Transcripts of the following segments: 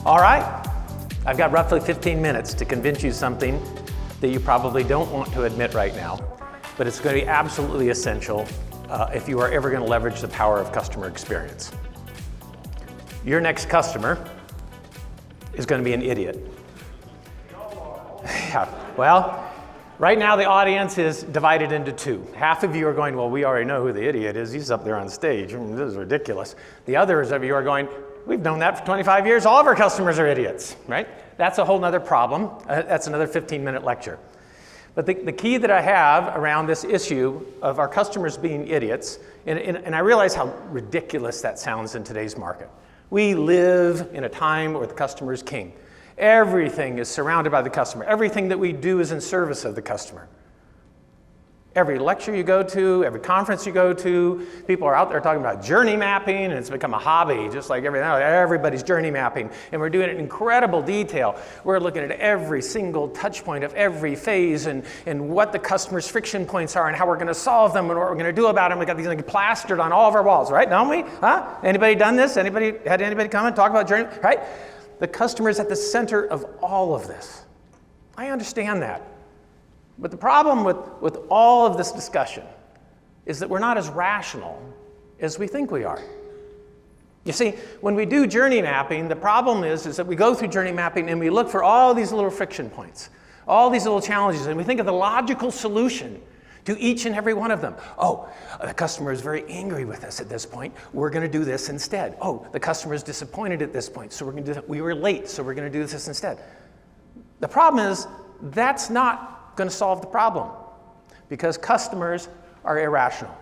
All right, I've got roughly 15 minutes to convince you something that you probably don't want to admit right now, but it's going to be absolutely essential if you are ever going to leverage the power of customer experience. Your next customer is going to be an idiot. Yeah, well, right now the audience is divided into two. Half of you are going, well, we already know who the idiot is. He's up there on stage. This is ridiculous. The others of you are going, we've known that for 25 years. All of our customers are idiots, right? That's a whole nother problem. That's another 15-minute lecture. But the key that I have around this issue of our customers being idiots, and I realize how ridiculous that sounds in today's market. We live in a time where the customer is king. Everything is surrounded by the customer. Everything that we do is in service of the customer. Every lecture you go to, every conference you go to, people are out there talking about journey mapping, and it's become a hobby, just like everything else. Everybody's journey mapping, and we're doing it in incredible detail. We're looking at every single touch point of every phase and what the customer's friction points are and how we're going to solve them and what we're going to do about them. We've got these things plastered on all of our walls, right? Don't we? Huh? Anybody done this? Had anybody come and talk about journey? Right? The customer is at the center of all of this. I understand that. But the problem with all of this discussion is that we're not as rational as we think we are. You see, when we do journey mapping, the problem is that we go through journey mapping and we look for all these little friction points, all these little challenges, and we think of the logical solution to each and every one of them. Oh, the customer is very angry with us at this point. We're going to do this instead. Oh, the customer is disappointed at this point, so we're going to do that. We were late, so we're going to do this instead. The problem is that's not going to solve the problem because customers are irrational.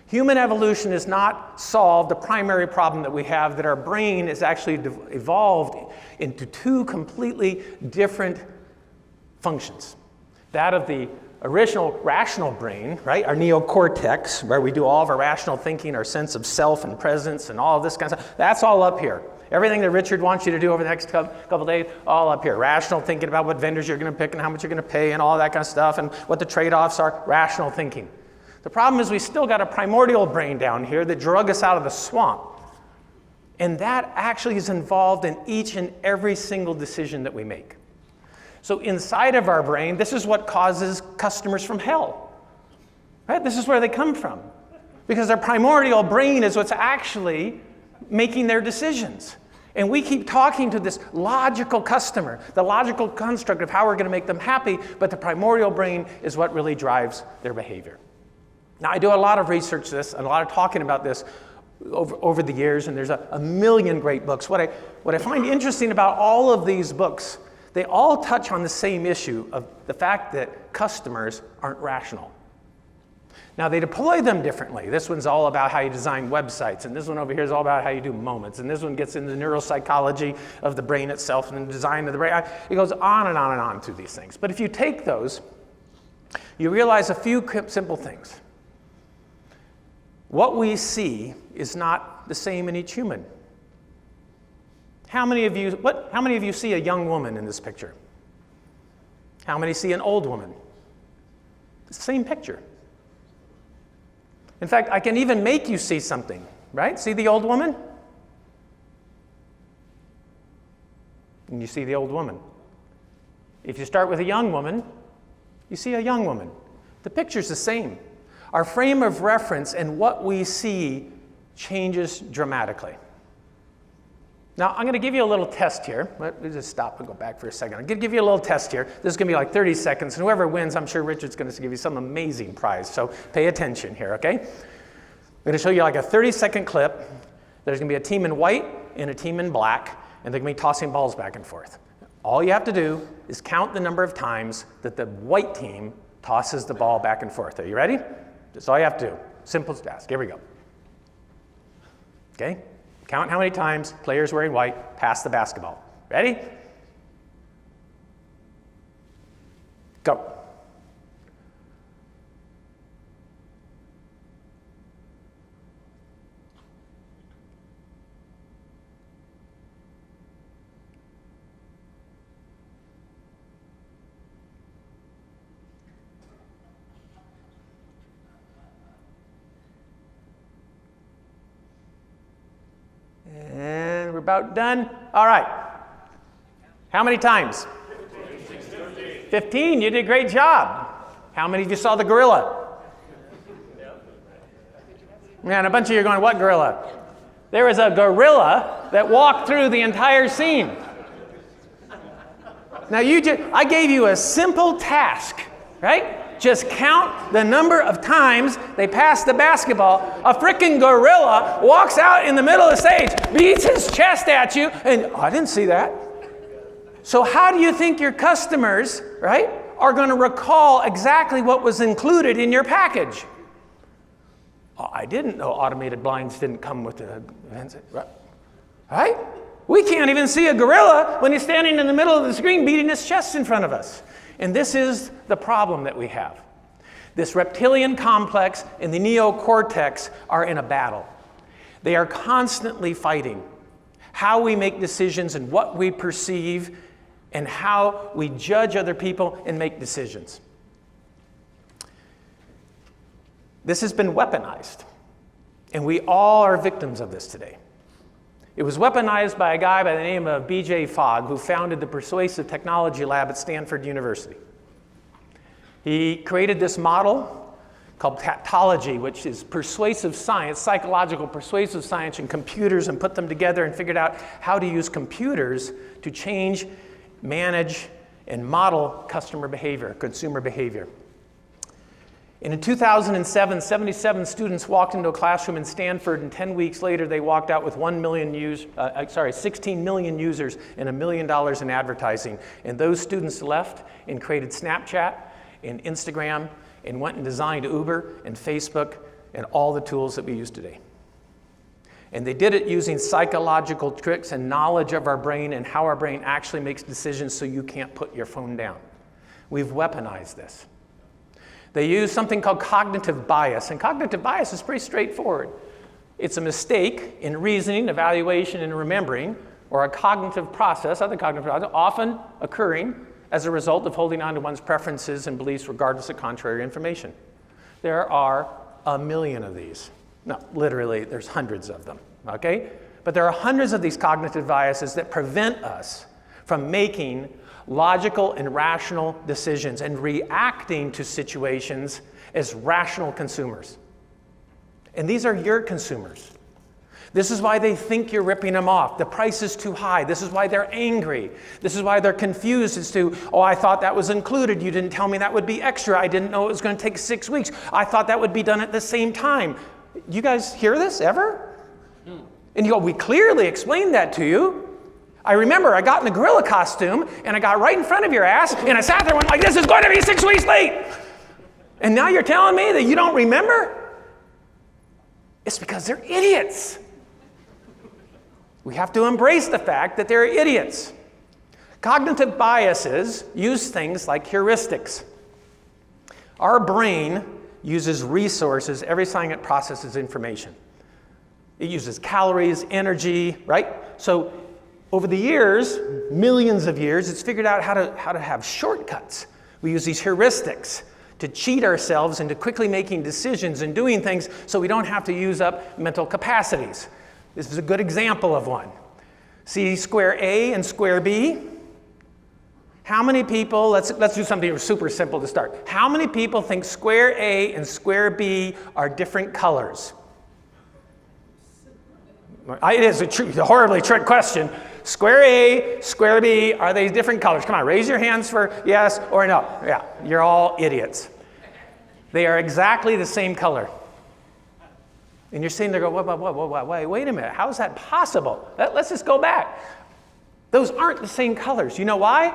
Human evolution has not solved the primary problem that we have, that our brain is actually evolved into two completely different functions. That of the original rational brain, right, our neocortex, where we do all of our rational thinking, our sense of self and presence and all of this kind of stuff, that's all up here. Everything that Richard wants you to do over the next couple of days, all up here. Rational thinking about what vendors you're going to pick and how much you're going to pay and all that kind of stuff and what the trade-offs are. Rational thinking. The problem is we still got a primordial brain down here that drug us out of the swamp. And that actually is involved in each and every single decision that we make. So inside of our brain, this is what causes customers from hell. Right? This is where they come from. Because their primordial brain is what's actually making their decisions. And we keep talking to this logical customer, the logical construct of how we're going to make them happy, but the primordial brain is what really drives their behavior. Now, I do a lot of research this, and a lot of talking about this over the years, and there's a million great books. What I find interesting about all of these books, they all touch on the same issue of the fact that customers aren't rational. Now, they deploy them differently. This one's all about how you design websites, and this one over here is all about how you do moments, and this one gets into the neuropsychology of the brain itself and the design of the brain. It goes on and on and on through these things. But if you take those, you realize a few simple things. What we see is not the same in each human. How many of you see a young woman in this picture? How many see an old woman? The same picture. In fact, I can even make you see something, right? See the old woman? And you see the old woman. If you start with a young woman, you see a young woman. The picture's the same. Our frame of reference and what we see changes dramatically. Now, I'm going to give you a little test here. Let me just stop and go back for a second. I'm going to give you a little test here. This is going to be like 30 seconds, and whoever wins, I'm sure Richard's going to give you some amazing prize. So pay attention here, okay? I'm going to show you like a 30-second clip. There's going to be a team in white and a team in black, and they're going to be tossing balls back and forth. All you have to do is count the number of times that the white team tosses the ball back and forth. Are you ready? That's all you have to do. Simple task. Here we go. Okay? Count how many times players wearing white pass the basketball. Ready? Go. about done. All right. How many times? 15. You did a great job. How many of you saw the gorilla? Man, a bunch of you are going, what gorilla? There was a gorilla that walked through the entire scene. Now, I gave you a simple task, right? Just count the number of times they pass the basketball. A freaking gorilla walks out in the middle of the stage, beats his chest at you, and I didn't see that. So how do you think your customers, right, are going to recall exactly what was included in your package? Oh, I didn't know automated blinds didn't come with the right? We can't even see a gorilla when he's standing in the middle of the screen beating his chest in front of us. And this is the problem that we have. This reptilian complex and the neocortex are in a battle. They are constantly fighting how we make decisions and what we perceive and how we judge other people and make decisions. This has been weaponized, and we all are victims of this today. It was weaponized by a guy by the name of B.J. Fogg, who founded the Persuasive Technology Lab at Stanford University. He created this model called tautology, which is persuasive science, psychological persuasive science, and computers, and put them together and figured out how to use computers to change, manage, and model customer behavior, consumer behavior. And in 2007, 77 students walked into a classroom in Stanford, and 10 weeks later, they walked out with 16 million users and $1 million in advertising. And those students left and created Snapchat and Instagram and went and designed Uber and Facebook and all the tools that we use today. And they did it using psychological tricks and knowledge of our brain and how our brain actually makes decisions so you can't put your phone down. We've weaponized this. They use something called cognitive bias, and cognitive bias is pretty straightforward. It's a mistake in reasoning, evaluation, and remembering, or a cognitive process, often occurring as a result of holding on to one's preferences and beliefs regardless of contrary information. There are a million of these. No, literally, there's hundreds of them, okay? But there are hundreds of these cognitive biases that prevent us from making logical and rational decisions and reacting to situations as rational consumers. And these are your consumers. This is why they think you're ripping them off. The price is too high. This is why they're angry. This is why they're confused as to, oh, I thought that was included. You didn't tell me that would be extra. I didn't know it was going to take 6 weeks. I thought that would be done at the same time. You guys hear this ever? And you go, we clearly explained that to you. I remember I got in a gorilla costume and I got right in front of your ass and I sat there and went like, this is going to be 6 weeks late. And now you're telling me that you don't remember? It's because they're idiots. We have to embrace the fact that they're idiots. Cognitive biases use things like heuristics. Our brain uses resources every time it processes information. It uses calories, energy, right? So over the years, millions of years, it's figured out how to have shortcuts. We use these heuristics to cheat ourselves into quickly making decisions and doing things so we don't have to use up mental capacities. This is a good example of one. See square A and square B? How many people, let's do something super simple to start. How many people think square A and square B are different colors? It is a horribly trick question. Square A, square B, are they different colors? Come on, raise your hands for yes or no. Yeah, you're all idiots. They are exactly the same color. And you're sitting there going, wait a minute, how is that possible? Let's just go back. Those aren't the same colors. You know why?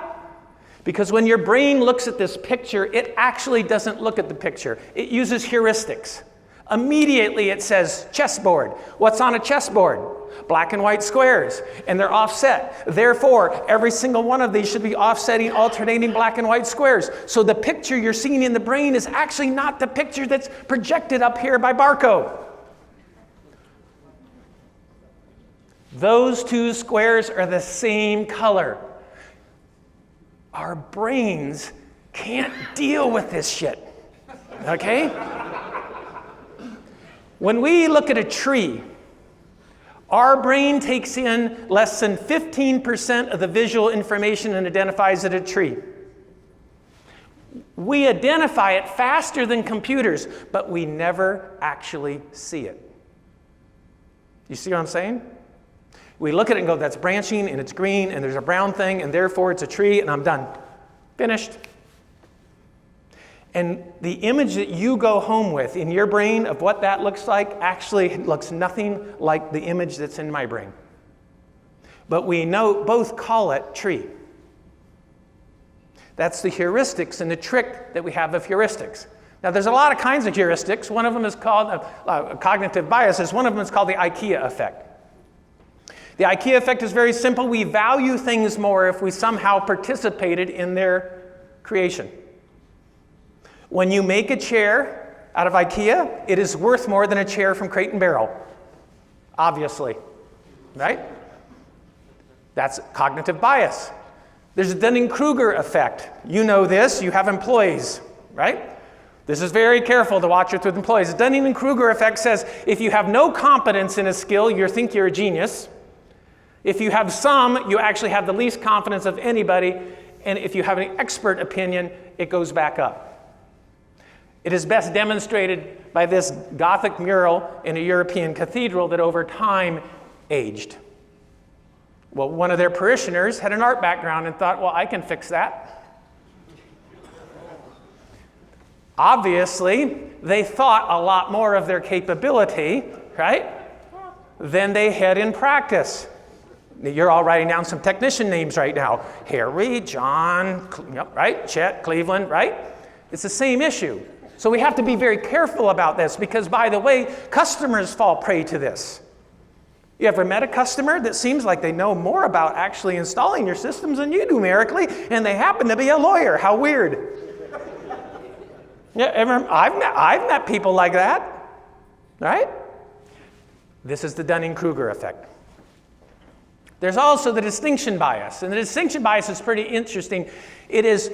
Because when your brain looks at this picture, it actually doesn't look at the picture. It uses heuristics. Immediately it says chessboard. What's on a chessboard? Black and white squares, and they're offset. Therefore, every single one of these should be offsetting, alternating black and white squares. So the picture you're seeing in the brain is actually not the picture that's projected up here by barcode. Those two squares are the same color. Our brains can't deal with this shit, okay? When we look at a tree, Our brain takes in less than 15% of the visual information and identifies it a tree. We identify it faster than computers, but we never actually see it. You see what I'm saying? We look at it and go, that's branching, and it's green, and there's a brown thing, and therefore it's a tree, and I'm done. Finished. And the image that you go home with in your brain of what that looks like actually looks nothing like the image that's in my brain. But we both call it tree. That's the heuristics and the trick that we have of heuristics. Now, there's a lot of kinds of heuristics. One of them is called cognitive biases. One of them is called the IKEA effect. The IKEA effect is very simple. We value things more if we somehow participated in their creation. When you make a chair out of IKEA, it is worth more than a chair from Crate & Barrel. Obviously, right? That's cognitive bias. There's a Dunning-Kruger effect. You know this, you have employees, right? This is very careful to watch it with employees. The Dunning-Kruger effect says if you have no competence in a skill, you think you're a genius. If you have some, you actually have the least confidence of anybody. And if you have an expert opinion, it goes back up. It is best demonstrated by this Gothic mural in a European cathedral that over time aged. Well, one of their parishioners had an art background and thought, well, I can fix that. Obviously, they thought a lot more of their capability, right, than they had in practice. You're all writing down some technician names right now. Harry, John, right, Chet, Cleveland, right? It's the same issue. So we have to be very careful about this because, by the way, customers fall prey to this. You ever met a customer that seems like they know more about actually installing your systems than you do numerically, and they happen to be a lawyer? How weird. Yeah, I've met people like that, right? This is the Dunning-Kruger effect. There's also the distinction bias, and the distinction bias is pretty interesting. It is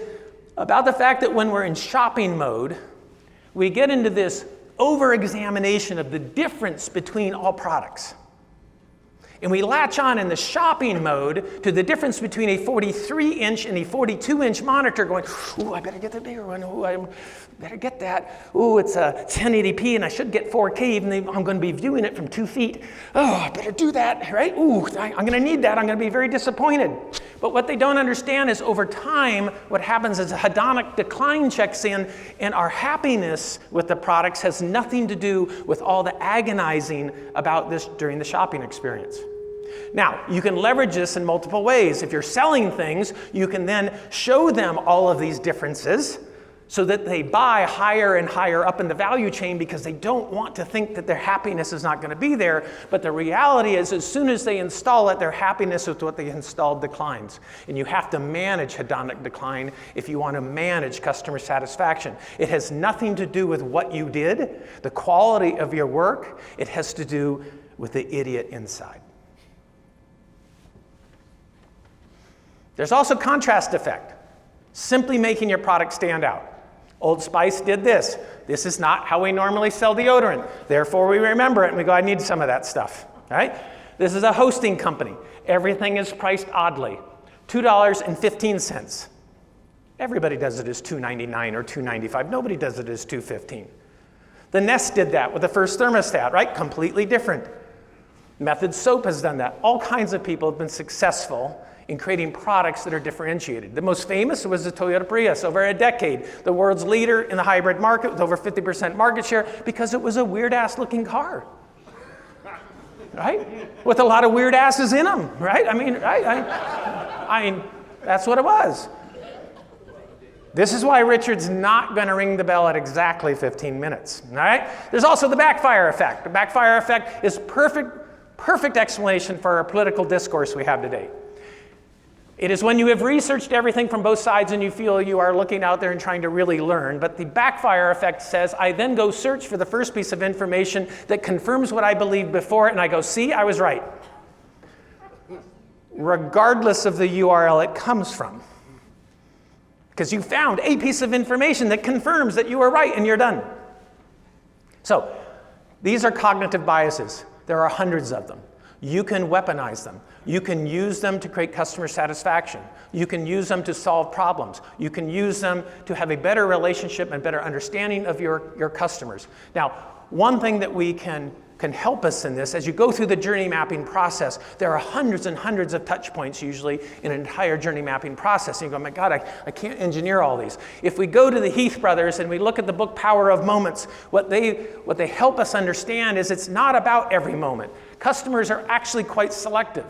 about the fact that when we're in shopping mode, we get into this over-examination of the difference between all products. And we latch on in the shopping mode to the difference between a 43-inch and a 42-inch monitor going, ooh, I better get the bigger one. Ooh, I better get that. Ooh, it's a 1080p and I should get 4K even though I'm going to be viewing it from 2 feet. Oh, I better do that, right? Ooh, I'm going to need that. I'm going to be very disappointed. But what they don't understand is over time, what happens is a hedonic decline checks in, and our happiness with the products has nothing to do with all the agonizing about this during the shopping experience. Now, you can leverage this in multiple ways. If you're selling things, you can then show them all of these differences so that they buy higher and higher up in the value chain because they don't want to think that their happiness is not going to be there. But the reality is, as soon as they install it, their happiness with what they installed declines. And you have to manage hedonic decline if you want to manage customer satisfaction. It has nothing to do with what you did, the quality of your work. It has to do with the idiot inside. There's also contrast effect, simply making your product stand out. Old Spice did this. This is not how we normally sell deodorant. Therefore, we remember it and we go, I need some of that stuff, right? This is a hosting company. Everything is priced oddly. $2.15. Everybody does it as $2.99 or $2.95. Nobody does it as $2.15. The Nest did that with the first thermostat, right? Completely different. Method Soap has done that. All kinds of people have been successful in creating products that are differentiated. The most famous was the Toyota Prius over a decade, the world's leader in the hybrid market with over 50% market share because it was a weird-ass looking car, right? With a lot of weird asses in them, right? I mean, that's what it was. This is why Richard's not going to ring the bell at exactly 15 minutes, all right? There's also the backfire effect. The backfire effect is perfect explanation for our political discourse we have today. It is when you have researched everything from both sides and you feel you are looking out there and trying to really learn. But the backfire effect says, I then go search for the first piece of information that confirms what I believed before, and I go, see, I was right. Regardless of the URL it comes from. Because you found a piece of information that confirms that you were right, and you're done. So, these are cognitive biases. There are hundreds of them. You can weaponize them. You can use them to create customer satisfaction. You can use them to solve problems. You can use them to have a better relationship and better understanding of your customers. Now, one thing that we can help us in this, as you go through the journey mapping process, there are hundreds and hundreds of touch points usually in an entire journey mapping process. And you go, my God, I can't engineer all these. If we go to the Heath brothers and we look at the book Power of Moments, what they help us understand is it's not about every moment. Customers are actually quite selective.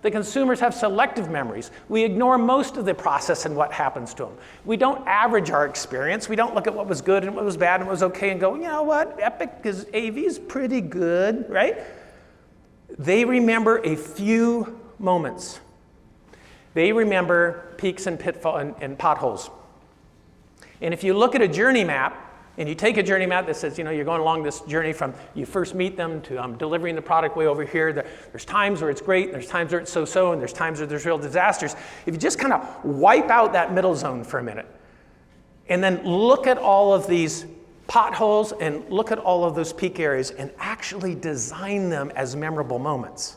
The consumers have selective memories. We ignore most of the process and what happens to them. We don't average our experience. We don't look at what was good and what was bad and what was okay and go, you know what, AV is pretty good, right? They remember a few moments. They remember peaks and pitfalls and potholes. And if you look at a journey map, and you take a journey map that says, you're going along this journey from you first meet them to delivering the product way over here. There's times where it's great, and there's times where it's so-so, and there's times where there's real disasters. If you just kind of wipe out that middle zone for a minute, and then look at all of these potholes and look at all of those peak areas and actually design them as memorable moments,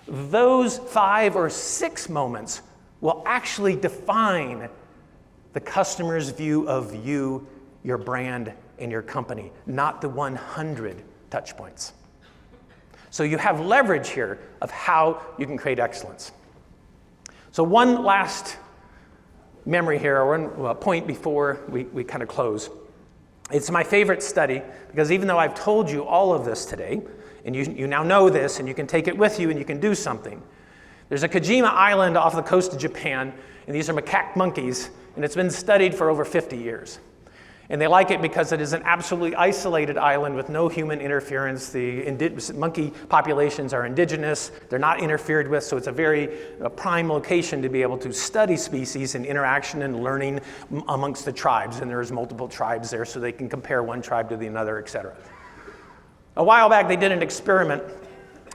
those 5 or 6 moments will actually define the customer's view of you, your brand, and your company, not the 100 touch points. So you have leverage here of how you can create excellence. So one last memory here, or one point before we kind of close. It's my favorite study, because even though I've told you all of this today, and you now know this, and you can take it with you, and you can do something. There's a Kojima Island off the coast of Japan, and these are macaque monkeys, and it's been studied for over 50 years. And they like it because it is an absolutely isolated island with no human interference. The monkey populations are indigenous. They're not interfered with, so it's a very prime location to be able to study species and interaction and learning amongst the tribes. And there's multiple tribes there, so they can compare one tribe to the another, et cetera. A while back, they did an experiment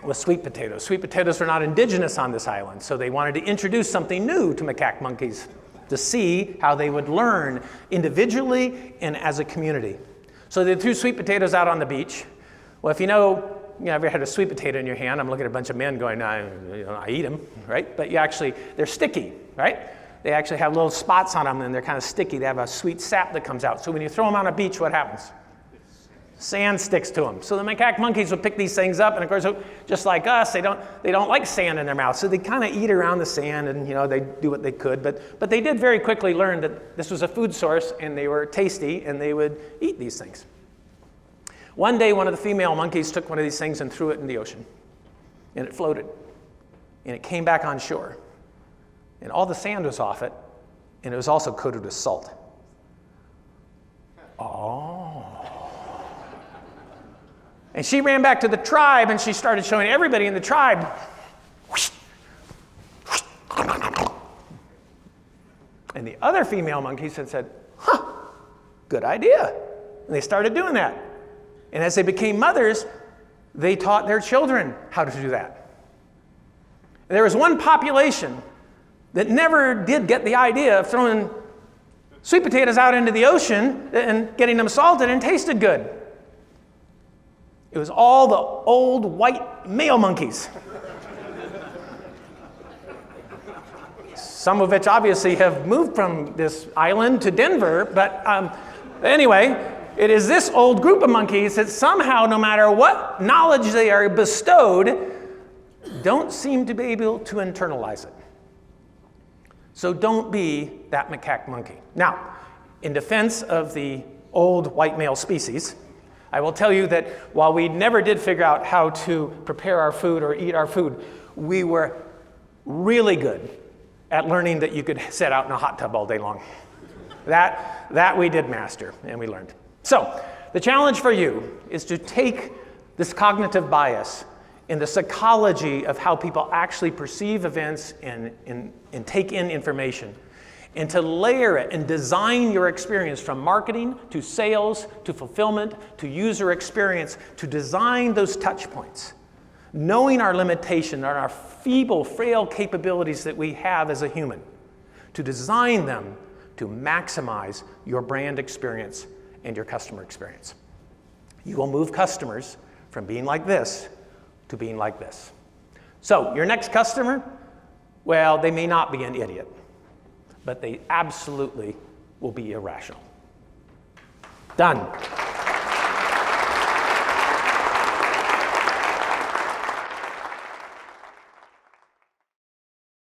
with sweet potatoes. Sweet potatoes were not indigenous on this island, so they wanted to introduce something new to macaque monkeys to see how they would learn individually and as a community. So they threw sweet potatoes out on the beach. Well, if you ever had a sweet potato in your hand, I'm looking at a bunch of men going, I eat them, right? But they're sticky, right? They actually have little spots on them and they're kind of sticky. They have a sweet sap that comes out. So when you throw them on a beach, what happens? Sand sticks to them. So the macaque monkeys would pick these things up, and of course, just like us, they don't like sand in their mouth. So they kind of eat around the sand, and they do what they could. But they did very quickly learn that this was a food source, and they were tasty, and they would eat these things. One day, one of the female monkeys took one of these things and threw it in the ocean, and it floated, and it came back on shore, and all the sand was off it, and it was also coated with salt. Oh. And she ran back to the tribe, and she started showing everybody in the tribe. And the other female monkeys had said, good idea. And they started doing that. And as they became mothers, they taught their children how to do that. And there was one population that never did get the idea of throwing sweet potatoes out into the ocean and getting them salted and tasted good. It was all the old white male monkeys. Some of which obviously have moved from this island to Denver, but anyway, it is this old group of monkeys that somehow, no matter what knowledge they are bestowed, don't seem to be able to internalize it. So don't be that macaque monkey. Now, in defense of the old white male species, I will tell you that while we never did figure out how to prepare our food or eat our food, we were really good at learning that you could sit out in a hot tub all day long. That we did master, and we learned. So the challenge for you is to take this cognitive bias in the psychology of how people actually perceive events and take in information, and to layer it and design your experience from marketing to sales to fulfillment to user experience, to design those touch points, knowing our limitation and our feeble, frail capabilities that we have as a human, to design them to maximize your brand experience and your customer experience. You will move customers from being like this to being like this. So your next customer, well, they may not be an idiot, but they absolutely will be irrational. Done.